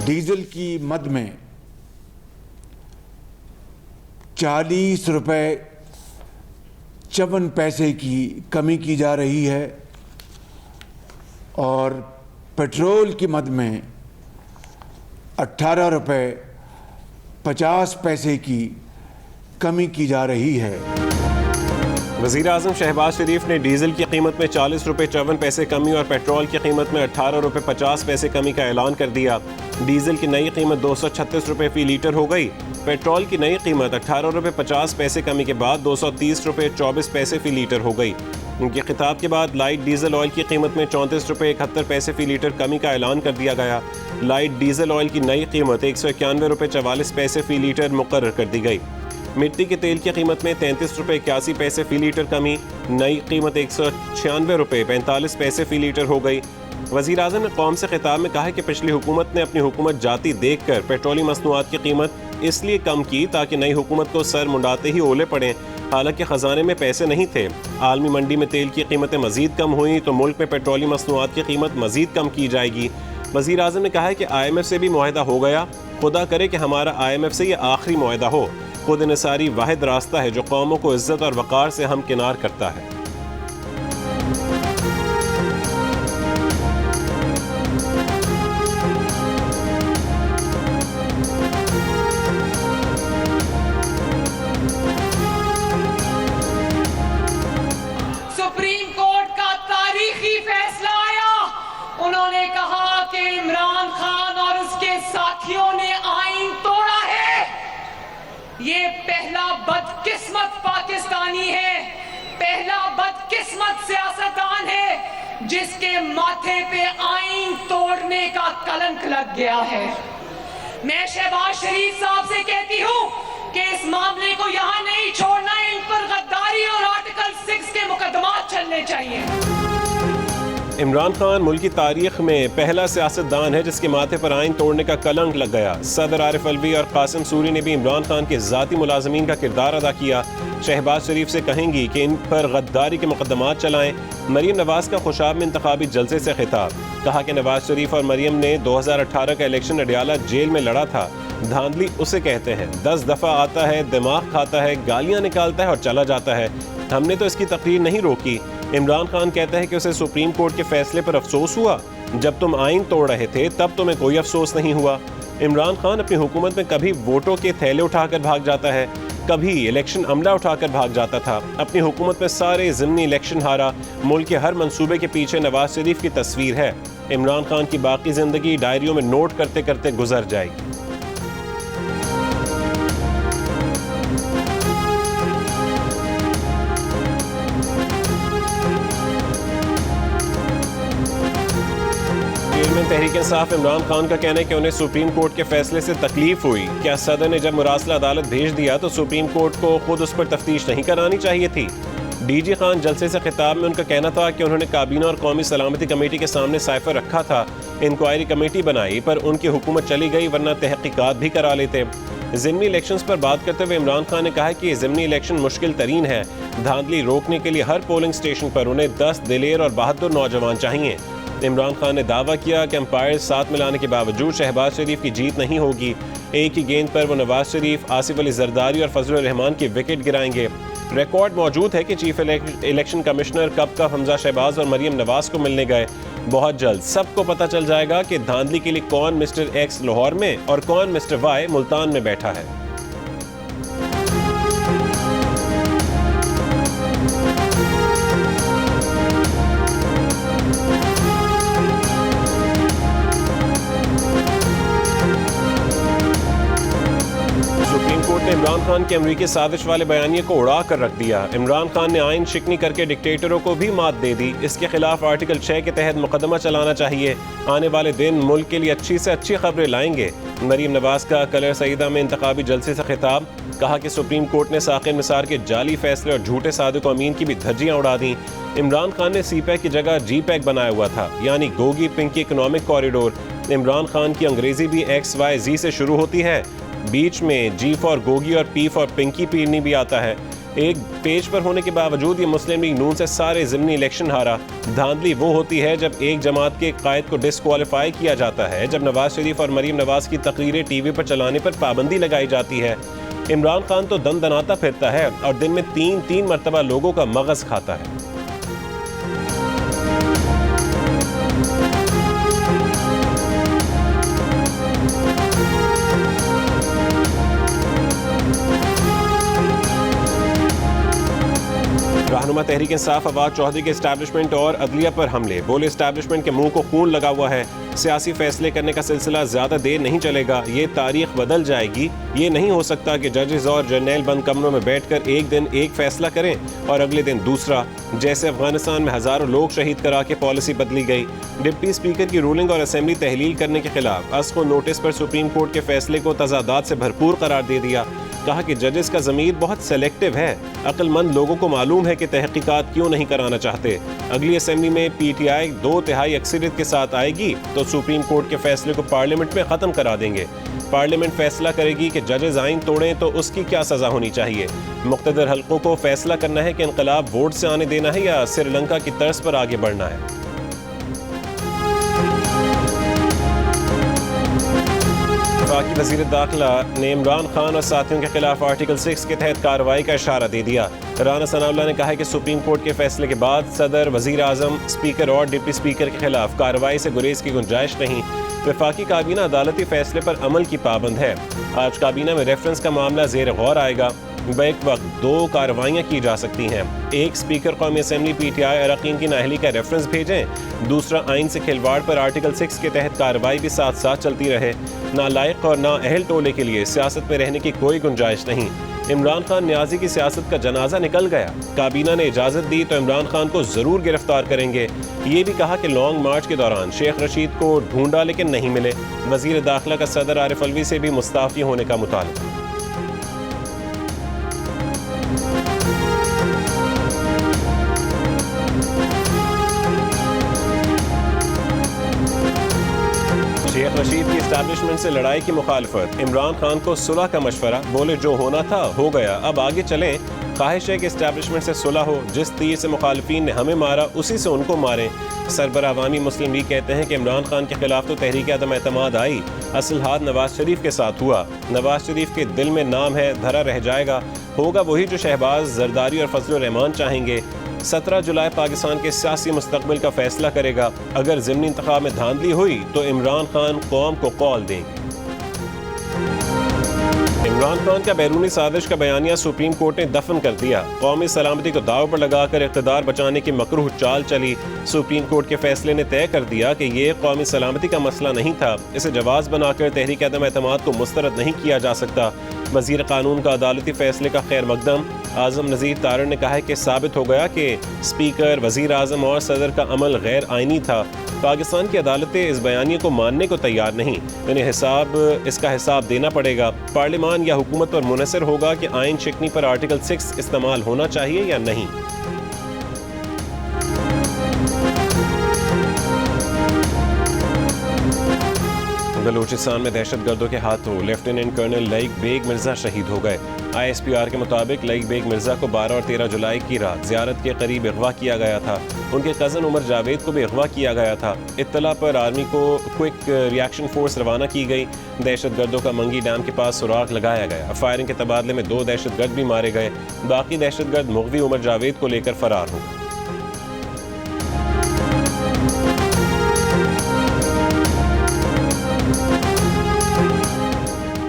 Diesel की मद में 40 रुपये 54 पैसे की कमी की जा रही है और पेट्रोल की मद में 18 रुपये 50 पैसे की कमी की जा रही है। वज़ीर आज़म शहबाज शरीफ ने डीजल की कीमत में 40 रुपये 54 पैसे कमी और पेट्रोल की कीमत में 18 रुपये 50 पैसे कमी का ऐलान कर दिया। डीजल की नई कीमत 236 रुपये फ़ी लीटर हो गई। पेट्रोल की नई कीमत 18 रुपये 50 पैसे कमी के बाद 230 रुपये 24 पैसे फ़ी लीटर हो गई। उनके खिताब के बाद लाइट डीजल ऑयल की कीमत में 34 रुपये 71 पैसे फ़ी लीटर कमी का ऐलान कर दिया गया। लाइट डीजल ऑयल की नई कीमत 191 रुपये 44 पैसे फ़ी लीटर मुकर्रर कर दी गई। मिट्टी के तेल की कीमत में 33 रुपये 81 पैसे फ़ी लीटर कमी, नई कीमत 196 रुपये 45 पैसे फ़ी लीटर हो गई। वज़ीर आज़म ने कौम से खिताब में कहा कि पिछली हुकूमत ने अपनी हुकूमत जाती देख कर पेट्रोली मसनूआत की कीमत इसलिए कम की ताकि नई हुकूमत को सर मुंडाते ही ओले पड़ें, हालांकि ख़जाने में पैसे नहीं थे। आलमी मंडी में तेल की कीमतें मज़ीद कम हुई तो मुल्क में पेट्रोली मसनूआत की कीमत मज़ीद कम की जाएगी। वज़ीर आज़म ने कहा है कि IMF से भी मुआहदा हो गया, खुदा करे कि हमारा IMF से ये आखिरी मुआहदा हो। खुद इंसारी वाहिद रास्ता है जो कौमों को इज्जत और वक़ार से हमकिनार करता है। सुप्रीम कोर्ट का तारीखी फैसला आया। उन्होंने कहा कि इमरान खान और उसके साथियों ने आईन तोड़ा है। ये पहला बदकिस्मत पाकिस्तानी है, पहला बदकिस्मत सियासतदान है जिसके माथे पे आईन तोड़ने का कलंक लग गया है। मैं शहबाज शरीफ साहब से कहती हूँ कि इस मामले को यहाँ नहीं छोड़ना, इन पर गद्दारी और आर्टिकल 6 के मुकदमात चलने चाहिए। इमरान खान मुल्क की तारीख में पहला सियासतदान है जिसके माथे पर आइन तोड़ने का कलंक लग गया। सदर आरिफ अलवी और कासिम सूरी ने भी इमरान खान के ज़ाती मुलाजमीन का किरदार अदा किया। शहबाज शरीफ से कहेंगी कि इन पर गद्दारी के मुकदमात चलाएं। मरीम नवाज का खुशाब में इंतखाबी जलसे से खिताब, कहा कि नवाज शरीफ और मरीम ने 2018 का इलेक्शन अडियाला जेल में लड़ा था। धांधली उसे कहते हैं, 10 दफ़ा आता है, दिमाग खाता है, गालियाँ निकालता है और चला जाता है। हमने तो इसकी तकरीर नहीं रोकी। इमरान खान कहता है कि उसे सुप्रीम कोर्ट के फैसले पर अफसोस हुआ, जब तुम आइन तोड़ रहे थे तब तुम्हें कोई अफसोस नहीं हुआ। इमरान खान अपनी हुकूमत में कभी वोटों के थैले उठाकर भाग जाता है, कभी इलेक्शन अमला उठाकर भाग जाता था। अपनी हुकूमत में सारे ज़िमनी इलेक्शन हारा। मुल्क के हर मंसूबे के पीछे नवाज शरीफ की तस्वीर है। इमरान खान की बाकी ज़िंदगी डायरियों में नोट करते करते गुजर जाएगी। तहरीक इंसाफ इमरान खान का कहना है कि उन्हें सुप्रीम कोर्ट के फैसले से तकलीफ हुई। क्या सदर ने जब मुरासला अदालत भेज दिया तो सुप्रीम कोर्ट को खुद उस पर तफ्तीश नहीं करानी चाहिए थी? DG खान जलसे से खिताब में उनका कहना था कि उन्होंने काबीना और कौमी सलामती कमेटी के सामने साइफर रखा था, इंक्वायरी कमेटी बनाई, पर उनकी हुकूमत चली गई, वरना तहकीकात भी करा लेते। ज़िमनी इलेक्शंस पर बात करते हुए इमरान खान ने कहा कि ज़िमनी इलेक्शन मुश्किल तरीन है। धांधली रोकने के लिए हर पोलिंग स्टेशन पर उन्हें 10 दिलेर और बहादुर नौजवान चाहिए। इमरान खान ने दावा किया कि अंपायर साथ मिलाने के बावजूद शहबाज शरीफ की जीत नहीं होगी। एक ही गेंद पर वो नवाज शरीफ, आसिफ अली जरदारी और फजलुर रहमान की विकेट गिराएंगे। रिकॉर्ड मौजूद है कि चीफ इलेक्शन कमिश्नर कब शहबाज शहबाज और मरीम नवाज को मिलने गए। बहुत जल्द सबको पता चल जाएगा कि धांधली के लिए कौन मिस्टर एक्स लाहौर में और कौन मिस्टर वाई मुल्तान में बैठा है। इमरान खान के अमरीकी साजिश वाले बयानिए को उड़ा कर रख दिया। इमरान खान ने आइन शिकनी करके डिक्टेटरों को भी मात दे दी। इसके खिलाफ आर्टिकल 6 के तहत मुकदमा चलाना चाहिए। आने वाले दिन मुल्क के लिए अच्छी से अच्छी खबरें लाएंगे। मरीम नवाज का कलर सईदा में इंतखाबी जलसे से खिताब, कहा कि सुप्रीम कोर्ट ने साकिर निसार के जाली फैसले और झूठे सादिक अमीन की भी धज्जियां उड़ा दी। इमरान खान ने CPEC की जगह GPEC बनाया हुआ था, यानी गोगी पिंकी इकोनॉमिक कॉरिडोर। इमरान खान की अंग्रेजी भी XYZ से शुरू होती है, बीच में G फॉर गोगी और P फॉर पिंकी पीरनी भी आता है। एक पेज पर होने के बावजूद ये मुस्लिम लीग नून से सारे ज़िमनी इलेक्शन हारा। धांधली वो होती है जब एक जमात के कायद को डिस्क्वालीफाई किया जाता है, जब नवाज शरीफ और मरीम नवाज की तकरीरें टीवी पर चलाने पर पाबंदी लगाई जाती है। इमरान खान तो दन दनाता फिरता है और दिन में 3 मरतबा लोगों का मगज खाता है। रहनुमा तहरीक इंसाफ फवाद चौधरी के एस्टैब्लिशमेंट और अदलिया पर हमले। बोले एस्टैब्लिशमेंट के मुंह को खून लगा हुआ है, सियासी फैसले करने का सिलसिला ज्यादा देर नहीं चलेगा, ये तारीख बदल जाएगी। ये नहीं हो सकता कि जजेस और जर्नैल बंद कमरों में बैठकर एक दिन एक फैसला करें और अगले दिन दूसरा। जैसे अफगानिस्तान में हजारों लोग शहीद करा के पॉलिसी बदली गई। डिप्टी स्पीकर की रूलिंग और असेंबली तहलील करने के खिलाफ अस को नोटिस पर सुप्रीम कोर्ट के फैसले को तजादात से भरपूर करार दे दिया। कहा कि जजेस का ज़मीर बहुत सेलेक्टिव है, अक्लमंद लोगों को मालूम है कि तहकीकात क्यों नहीं कराना चाहते। अगली असेंबली में PTI 2/3 अक्सरियत के साथ आएगी तो सुप्रीम कोर्ट के फैसले को पार्लियामेंट में ख़त्म करा देंगे। पार्लियामेंट फैसला करेगी कि जजेस आइन तोड़ें तो उसकी क्या सज़ा होनी चाहिए। मुक़्तदर हल्कों को फैसला करना है कि इनकलाब वोट से आने देना है या श्रीलंका की तर्ज पर आगे बढ़ना है। वफाकी वज़ीर दाखिला ने इमरान खान और साथियों के खिलाफ आर्टिकल 6 के तहत कार्रवाई का इशारा दे दिया। राना सनाउल्लाह ने कहा है कि सुप्रीम कोर्ट के फैसले के बाद सदर, वज़ीर आज़म, स्पीकर और डिप्टी स्पीकर के खिलाफ कार्रवाई से गुरेज की गुंजाइश नहीं। वफाकी काबीना अदालती फैसले पर अमल की पाबंद है। आज काबीना में रेफरेंस का मामला ज़ेर गौर आएगा। बैक वक्त 2 कार्रवाइयाँ की जा सकती हैं। एक, स्पीकर कौमी असेंबली PTI अरकान की नाअहली का रेफरेंस भेजें। दूसरा, आइन से खिलवाड़ पर आर्टिकल 6 के तहत कार्रवाई भी साथ साथ चलती रहे। नालायक और नाअहल टोले के लिए सियासत में रहने की कोई गुंजाइश नहीं। इमरान खान न्याजी की सियासत का जनाजा निकल गया। काबीना ने इजाज़त दी तो इमरान खान को ज़रूर गिरफ्तार करेंगे। ये भी कहा कि लॉन्ग मार्च के दौरान शेख रशीद को ढूंढा लेकिन नहीं मिले। वज़ीर दाखिला का सदर आरिफ अलवी से भी मुस्ताफ़ी होने का मुतालबा। शेख रशीद की एस्टैब्लिशमेंट से लड़ाई की मुखालफत। इमरान खान को सुलह का मशवरा। बोले जो होना था हो गया, अब आगे चलें। ख्वाहिश है कि एस्टैब्लिशमेंट से सुलह हो। जिस तीर से मुखालफीन ने हमें मारा उसी से उनको मारें। सरबराह अवामी मुस्लिम लीग कहते हैं कि इमरान खान के खिलाफ तो तहरीक अदम एतमाद आई, असल हाथ नवाज शरीफ के साथ हुआ। नवाज शरीफ के दिल में नाम है, धरा रह जाएगा। होगा वही जो शहबाज, जरदारी और फजल रहमान चाहेंगे। 17 जुलाई पाकिस्तान के सियासी मुस्तकबिल का फैसला करेगा। अगर ज़िमनी इंतखाब में धांधली हुई तो इमरान खान कौम को कॉल देंगे। इमरान खान का बैरूनी साजिश का बयानिया सुप्रीम कोर्ट ने दफन कर दिया। कौमी सलामती को दाव पर लगाकर इक़्तिदार बचाने की मकरूह चाल चली। सुप्रीम कोर्ट के फैसले ने तय कर दिया कि ये कौमी सलामती का मसला नहीं था। इसे जवाज़ बनाकर तहरीक अदम एतमाद को मुस्तरद नहीं किया जा सकता। वज़ीर कानून का अदालती फैसले का खैर मकदम। आज़म नज़ीर तारड़ ने कहा है कि साबित हो गया कि स्पीकर, वज़ीर आज़म और सदर का अमल गैर आइनी था। पाकिस्तान की अदालतें इस बयानी को मानने को तैयार नहीं। इन्हें इसका हिसाब देना पड़ेगा। पार्लियामान या हुकूमत पर मुनहसर होगा कि आइन शिकनी पर आर्टिकल 6 इस्तेमाल होना चाहिए या नहीं। बलूचिस्तान में दहशतगर्दों के हाथों लेफ्टिनेंट कर्नल लईक बेग मिर्जा शहीद हो गए। ISPR के मुताबिक लईक बेग मिर्जा को 12 और 13 जुलाई की रात ज़ियारत के करीब अगवा किया गया था। उनके कज़न उमर जावेद को भी अगवा किया गया था। इत्तला पर आर्मी को क्विक रिएक्शन फोर्स रवाना की गई। दहशतगर्दों का मंगी डैम के पास सुराग लगाया गया। फायरिंग के तबादले में 2 दहशतगर्द भी मारे गए। बाकी दहशतगर्द मुग़वी उमर जावेद को लेकर फरार हो गए।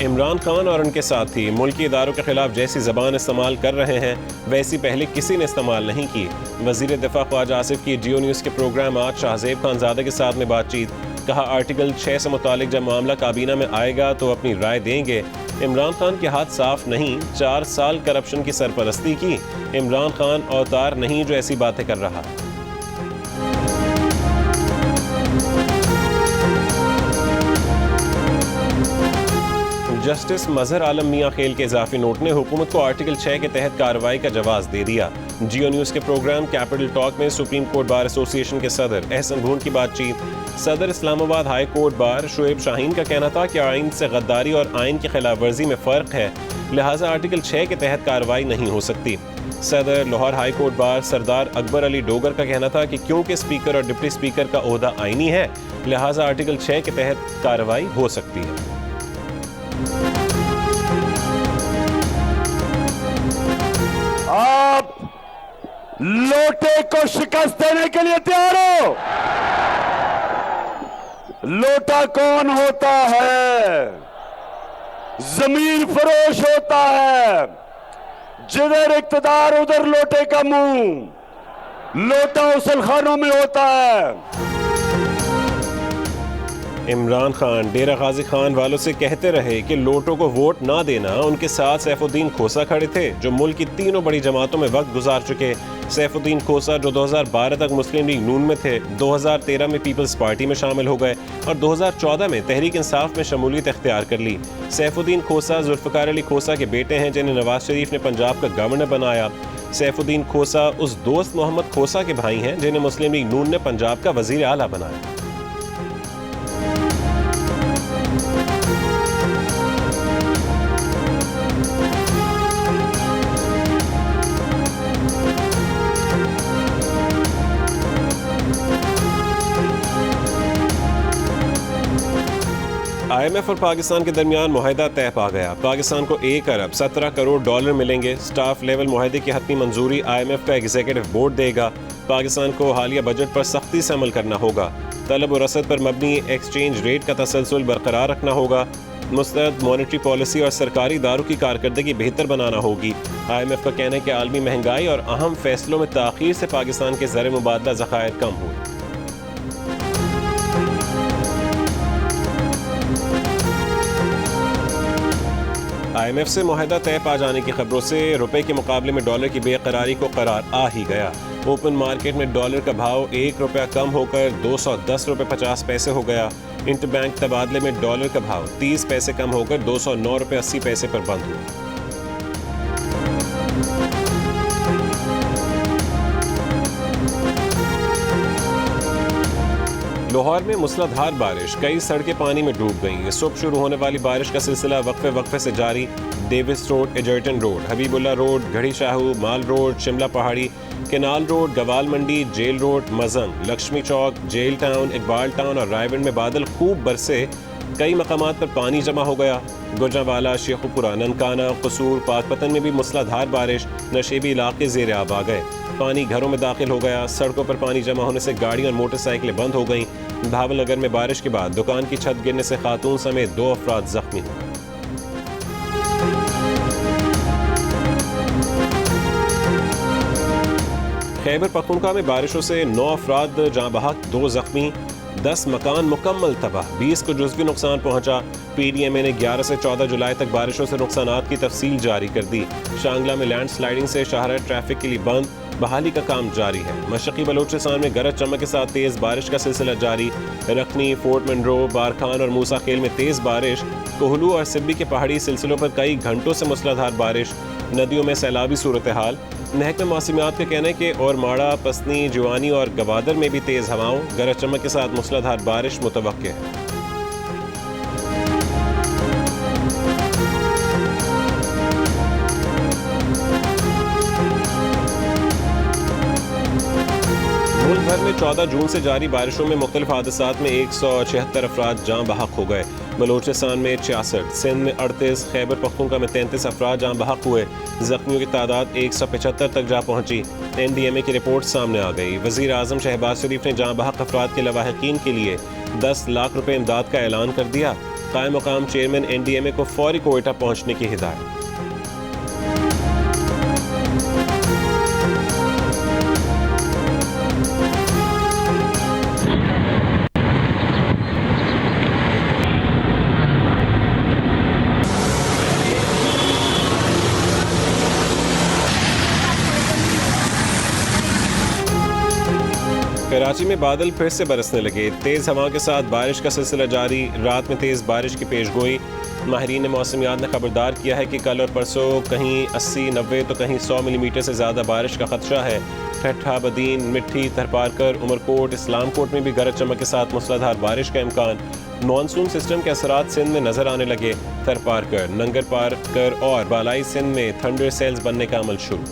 इमरान खान और उनके साथी मुल्की इदारों के खिलाफ जैसी ज़बान इस्तेमाल कर रहे हैं वैसी पहले किसी ने इस्तेमाल नहीं की। वज़ीर दिफा ख्वाजा आसिफ की जियो न्यूज़ के प्रोग्राम आज शाहजेब खानज़ादे के साथ में बातचीत। कहा आर्टिकल 6 से मुतालिक जब मामला काबीना में आएगा तो अपनी राय देंगे। इमरान खान के हाथ साफ नहीं, 4 साल करप्शन की सरपरस्ती की। इमरान खान अवतार नहीं जो ऐसी बातें कर रहा। जस्टिस मजहर आलम मियां खेल के इजाफी नोट ने हुकूमत को आर्टिकल 6 के तहत कार्रवाई का जवाब दे दिया। जियो न्यूज़ के प्रोग्राम कैपिटल टॉक में सुप्रीम कोर्ट बार एसोसिएशन के सदर एहसन भून की बातचीत। सदर Islamabad high court bar Shoaib Shaheen का कहना था कि आइन से गद्दारी और आइन की खिलाफ वर्जी में फ़र्क है, लिहाजा आर्टिकल 6 के तहत कार्रवाई नहीं हो सकती। सदर लाहौर हाई कोर्ट बार सरदार अकबर अली डोगर का कहना था कि क्योंकि स्पीकर और डिप्टी स्पीकर का ओहदा आईनी है, लिहाजा आर्टिकल 6 के तहत कार्रवाई हो सकती है। आप लोटे को शिकस्त देने के लिए तैयार हो? लोटा कौन होता है? जमीन फरोश होता है। जिधर इक्तदार उधर लोटे का मुंह। लोटा उसलखानों में होता है। इमरान खान डेरा गाजी खान वालों से कहते रहे कि लोटों को वोट ना देना। उनके साथ सैफुद्दीन खोसा खड़े थे, जो मुल्क की तीनों बड़ी जमातों में वक्त गुजार चुके। सैफुद्दीन खोसा जो 2012 तक मुस्लिम लीग नून में थे, 2013 में पीपल्स पार्टी में शामिल हो गए और 2014 में तहरीक इंसाफ में शमूलियत इख्तियार कर ली। सैफुद्दीन खोसा जुल्फ़िकार अली खोसा के बेटे हैं, जिन्हें नवाज शरीफ ने पंजाब का गवर्नर बनाया। सैफुद्दीन खोसा उस दोस्त मोहम्मद खोसा के भाई हैं, जिन्हें मुस्लिम लीग नून ने पंजाब का वज़ीर आला बनाया। IMF और पाकिस्तान के दरमियान मुआहदा तय पा गया। पाकिस्तान को 1 अरब 17 करोड़ डॉलर मिलेंगे। स्टाफ लेवल मुआहदे की हतमी मंजूरी IMF का एग्जीक्यूटिव बोर्ड देगा। पाकिस्तान को हालिया बजट पर सख्ती से अमल करना होगा। तलब और रसद पर मबनी एक्सचेंज रेट का तसलसल बरकरार रखना होगा। मुस्तैद मॉनेटरी पॉलिसी और सरकारी इदारों की कारकर्दगी बेहतर बनाना होगी। IMF का कहना है कि आलमी महंगाई और अहम फैसलों में ताख़ीर से पाकिस्तान के ज़र मुबादला ज़खायर कम हुए। IMF से मुआहदा तय पा जाने की खबरों से रुपए के मुकाबले में डॉलर की बेकरारी को करार आ ही गया। ओपन मार्केट में डॉलर का भाव 1 रुपया कम होकर 210 रुपये 50 पैसे हो गया। इंटरबैंक तबादले में डॉलर का भाव 30 पैसे कम होकर 209 रुपये 80 पैसे पर बंद हुआ। लाहौर में मूसलाधार बारिश, कई सड़कें पानी में डूब गईं। सुबह शुरू होने वाली बारिश का सिलसिला वक्फे वक्फे से जारी। Davis road, Egerton road, Habibullah road, Garhi Shahu, mall road, Shimla Pahari, canal road, Gawal Mandi, jail road, Mozang, Lakshmi Chowk, jail town, Iqbal town और रायगढ़ में बादल खूब बरसे। कई मकामात पर पानी जमा हो गया। गुजरांवाला, शेखुपुरा, ननकाना, कसूर, पाकपतन में भी मूसलाधार बारिश, नशेबी इलाके ज़ेर आब आ गए। पानी घरों में दाखिल हो गया। सड़कों पर पानी जमा होने से गाड़ी और मोटरसाइकिलें बंद हो गईं। भावल नगर में बारिश के बाद दुकान की छत गिरने से खातून समेत 2 अफराद जख्मी हुए। खैबर पख्तूनख्वा में बारिशों से 9 अफराद जाँ बहक, 2 जख्मी, 10 मकान मुकम्मल तबाह, 20 को जुज़वी नुकसान पहुंचा। PDMA ने 11 से 14 जुलाई तक बारिशों से नुकसानात की तफसील जारी कर दी। शांगला में लैंड स्लाइडिंग से शाहरा ट्रैफिक के लिए बंद, बहाली का काम जारी है। मशरक़ी बलोचिस्तान में गरज चमक के साथ तेज़ बारिश का सिलसिला जारी। रखनी, फोर्ट मंडरो, बारखान और मूसा खेल में तेज़ बारिश। कोहलू और सिब्बी के पहाड़ी सिलसिलों पर कई घंटों से मूसलाधार बारिश। नदियों में सैलाबी सूरत हाल। महकमा मौसमियात का कहना है कि और माड़ा, पसनी, जुवानी और गवादर में भी तेज़ हवाओं, गरज चमक के साथ मूसलाधार बारिश मुतवक्के है। मुल्क भर में 14 जून से जारी बारिशों में मुख्तलिफ हादसात में 176 अफराद जाँ बहक हो गए। बलोचिस्तान में 66, सिंध में 38, खैबर पख्तूनख्वा में 33 अफराद जाँ बहक हुए। जख्मियों की तादाद 175 तक जा पहुंची। NDMA की रिपोर्ट सामने आ गई। वज़ीर आज़म शहबाज शरीफ ने जाँ बहक अफराद के लवाहिकीन के लिए 10 लाख रुपए इमदाद का ऐलान कर दिया। कायम मकाम चेयरमैन NDMA को फौरी कोयटा पहुंचने की हिदायत। कराची में बादल फिर से बरसने लगे। तेज़ हवा के साथ बारिश का सिलसिला जारी। रात में तेज़ बारिश की पेशगोई। माहिरीन मौसमियात ने खबरदार किया है कि कल और परसों कहीं 80-90 तो कहीं 100 मिलीमीटर से ज़्यादा बारिश का खदशा है। ठट्ठा, बदीन, मिट्टी, थरपारकर, उमरकोट, इस्लामकोट में भी गरज चमक के साथ मूसलाधार बारिश का इम्कान। मानसून सिस्टम के असरात सिंध में नजर आने लगे। थरपारकर, नंगर पारकर और बालाई सिंध में थंडर सेल्स बनने का अमल शुरू।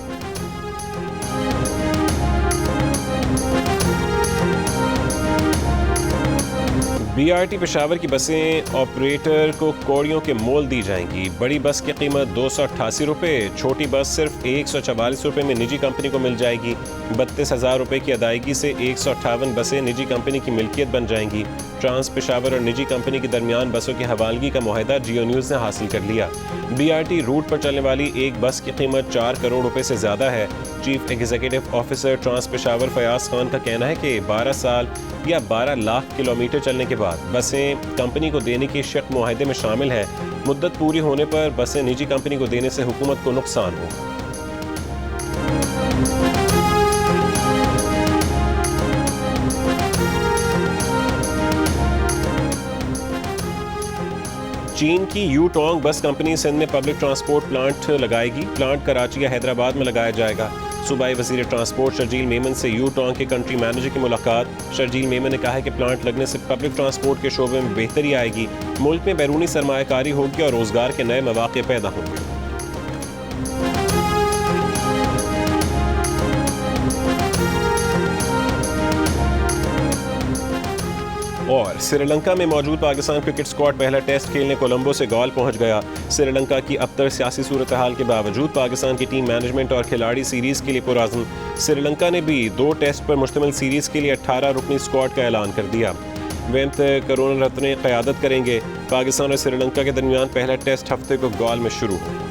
BRT पेशावर की बसें ऑपरेटर को कौड़ियों के मोल दी जाएंगी। बड़ी बस की कीमत 288 रुपये, छोटी बस सिर्फ 144 रुपये में निजी कंपनी को मिल जाएगी। 32,000 रुपये की अदायगी से 158 बसें निजी कंपनी की मिल्कियत बन जाएंगी। ट्रांस पेशावर और निजी कंपनी के दरमियान बसों की हवालगी का मुआहदा जियो न्यूज़ ने हासिल कर लिया। BRT रूट पर चलने वाली एक बस की कीमत 4 करोड़ रुपए से ज़्यादा है। Chief executive officer Trans Peshawar Fayaz Khan का कहना है कि 12 साल या 12 लाख किलोमीटर चलने के बाद बसें कंपनी को देने की शर्त मुआहदे में शामिल है। मुद्दत पूरी होने पर बसें निजी कंपनी को देने से हुकूमत को नुकसान होगा। चीन की यूटोंग बस कंपनी सिंध में पब्लिक ट्रांसपोर्ट प्लांट लगाएगी। प्लांट कराची या हैदराबाद में लगाया जाएगा। सूबाई वज़ीर ट्रांसपोर्ट शर्जील मेमन से यूटोंग के कंट्री मैनेजर की मुलाकात। शर्जील मेमन ने कहा है कि प्लांट लगने से पब्लिक ट्रांसपोर्ट के शोबे में बेहतरी आएगी, मुल्क में बैरूनी सरमायाकारी होगी और रोजगार के नए मौके पैदा होंगे। और श्रीलंका में मौजूद पाकिस्तान क्रिकेट स्क्वाड पहला टेस्ट खेलने कोलंबो से गॉल पहुंच गया। श्रीलंका की अबतर सियासी सूरत हाल के बावजूद पाकिस्तान की टीम मैनेजमेंट और खिलाड़ी सीरीज़ के लिए पुरअज़्म। श्रीलंका ने भी 2 टेस्ट पर मुश्तमिल सीरीज़ के लिए 18 रुकनी स्क्वाड का ऐलान कर दिया। वेम्त करुणारत्ने क़यादत करेंगे। पाकिस्तान और श्रीलंका के दरमियान पहला टेस्ट हफ्ते को गॉल में शुरू हो।